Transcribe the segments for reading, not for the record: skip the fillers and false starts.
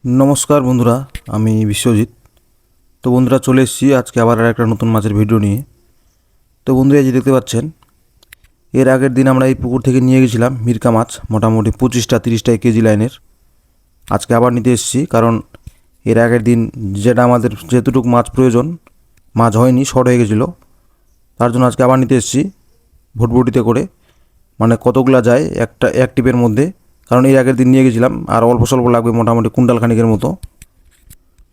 नमस्कार बंधुरा आमी विश्वजित। तो बंधुरा चले एसेছি আজকে আবার একটা নতুন মাছের ভিডিও নিয়ে। তো বন্ধুরা এই যে দেখতে পাচ্ছেন এর আগের দিন আমরা এই পুকুর থেকে নিয়ে গেছিলাম মিরকা মাছ মোটামুটি 25টা 30টা কেজি লাইনের। আজকে আবার নিতে এসেছি কারণ এর আগের দিন যেটা আমাদের যেতটুকু মাছ প্রয়োজন মাছ হয়নি, শর্ট হয়ে গেছিলো, তার জন্য আজকে আবার নিতে এসেছি ভুটভুটিতে করে। মানে কতগুলা যায় একটা এক টিপের মধ্যে, কারণ এর আগের দিন নিয়ে গেছিলাম আর অল্প স্বল্প লাগবে মোটামুটি কুইন্টাল খানিকের মতো।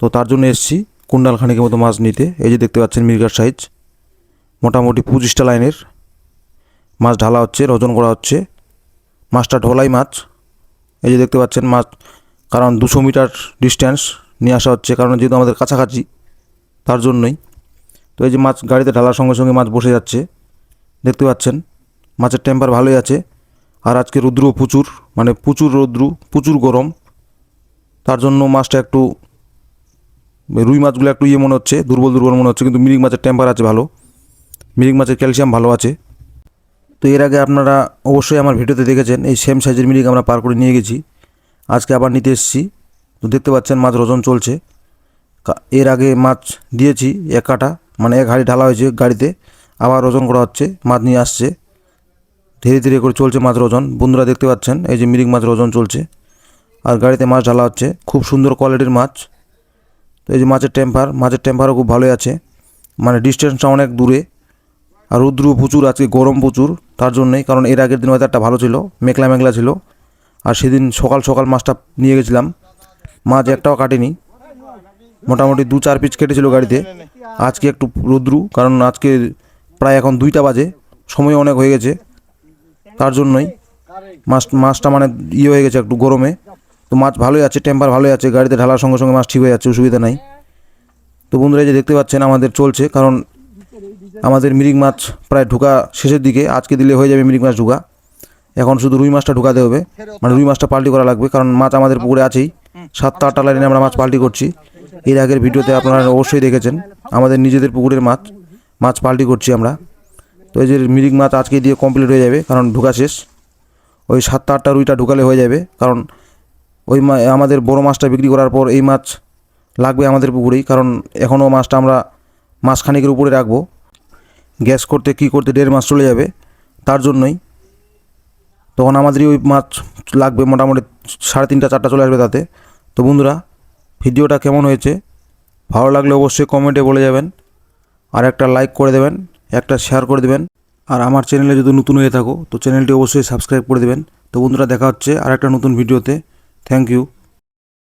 তো তার জন্য এসেছি কুইন্টাল খানিকের মতো মাছ নিতে। এই যে দেখতে পাচ্ছেন মিরকার সাইজ মোটামুটি 25টা লাইনের মাছ ঢালা হচ্ছে, ওজন করা হচ্ছে। মাছটা ঢোলাই মাছ, এই যে দেখতে পাচ্ছেন মাছ, কারণ 200 মিটার ডিস্ট্যান্স নিয়ে আসা হচ্ছে, কারণ যেহেতু আমাদের কাছাকাছি তার জন্যই। তো এই যে মাছ গাড়িতে ঢালার সঙ্গে সঙ্গে মাছ বসে যাচ্ছে, দেখতে পাচ্ছেন মাছের টেম্পার ভালোই আছে। আর আজকে রৌদ্র প্রচুর, মানে প্রচুর রৌদ্র, প্রচুর গরম, তার জন্য মাছটা একটু রুই মাছগুলো একটু মনে হচ্ছে দুর্বল দুর্বল মনে হচ্ছে, কিন্তু মিরিক মাছের টেম্পার আছে ভালো, মিরিক মাছের ক্যালসিয়াম ভালো আছে। তো এর আগে আপনারা অবশ্যই আমার ভিডিওতে দেখেছেন এই সেম সাইজের মিরিক আমরা পার করে নিয়ে গেছি, আজকে আবার নিতে এসেছি। তো দেখতে পাচ্ছেন মাছ ওজন চলছে। এর আগে মাছ দিয়েছি এক কাটা, মানে এক হাঁড়ি ঢালা হয়েছে গাড়িতে, আবার ওজন করা হচ্ছে, মাছ নিয়ে আসছে, ধীরে ধীরে করে চলছে মাছের ওজন। বন্ধুরা দেখতে পাচ্ছেন এই যে মিরিক মাছের ওজন চলছে আর গাড়িতে মাছ ঢালা হচ্ছে, খুব সুন্দর কোয়ালিটির মাছ। তো এই যে মাছের টেম্পারও খুব ভালোই আছে, মানে ডিস্টেন্সটা অনেক দূরে। আর রৌদ্র প্রচুর, আজকে গরম প্রচুর, তার জন্যই। কারণ এর আগের দিন ওয়েদারটা ভালো ছিল, মেঘলা মেঘলা ছিল, আর সেদিন সকাল সকাল মাছটা নিয়ে গেছিলাম, মাছ একটাও কাটেনি, মোটামুটি 2-4 পিস কেটেছিল গাড়িতে। আজকে একটু রৌদ্র, কারণ আজকে প্রায় এখন 2টা বাজে, সময় অনেক হয়ে গেছে, তার জন্যই মাছটা মানে হয়ে গেছে একটু গরমে। তো মাছ ভালোই আছে, টেম্পার ভালোই আছে, গাড়িতে ঢালার সঙ্গে সঙ্গে মাছ ঠিক হয়ে যাচ্ছে, অসুবিধা নাই। তো বন্ধুরা যে দেখতে পাচ্ছেন আমাদের চলছে, কারণ আমাদের মিরিক মাছ প্রায় ঢোকা শেষের দিকে, আজকে দিলে হয়ে যাবে মিরিক মাছ ঢোকা। এখন শুধু রুই মাছটা ঢোকাতে হবে, মানে রুই মাছটা পাল্টি করা লাগবে, কারণ মাছ আমাদের পুকুরে আছেই, 7-8টা লাইনে আমরা মাছ পাল্টি করছি। এর আগের ভিডিওতে আপনারা অবশ্যই দেখেছেন আমাদের নিজেদের পুকুরের মাছ পাল্টি করছি আমরা। তো এই যে মিরিক মাছ আজকে দিয়ে কমপ্লিট হয়ে যাবে, কারণ ঢোকা শেষ। ওই 7-8টা রুইটা ঢুকালে হয়ে যাবে, কারণ ওই আমাদের বড় মাছটা বিক্রি করার পর এই মাছ লাগবে আমাদের পুকুরেই, কারণ এখনও মাছটা আমরা মাসখানেকের উপরে রাখবো, গ্যাস করতে কী করতে 1.5 মাস চলে যাবে, তার জন্যই তখন আমাদেরই ওই মাছ লাগবে, মোটামুটি 3:30-4টা চলে আসবে তাতে। তো বন্ধুরা ভিডিওটা কেমন হয়েছে ভালো লাগলে অবশ্যই কমেন্টে বলে যাবেন, আর একটা লাইক করে দেবেন, একটা শেয়ার করে দেবেন, আর আমার চ্যানেলে যদি নতুন হয়ে থাকো তো চ্যানেলটি অবশ্যই সাবস্ক্রাইব করে দেবেন। তো বন্ধুরা দেখা হচ্ছে আর একটা নতুন ভিডিওতে। Thank you.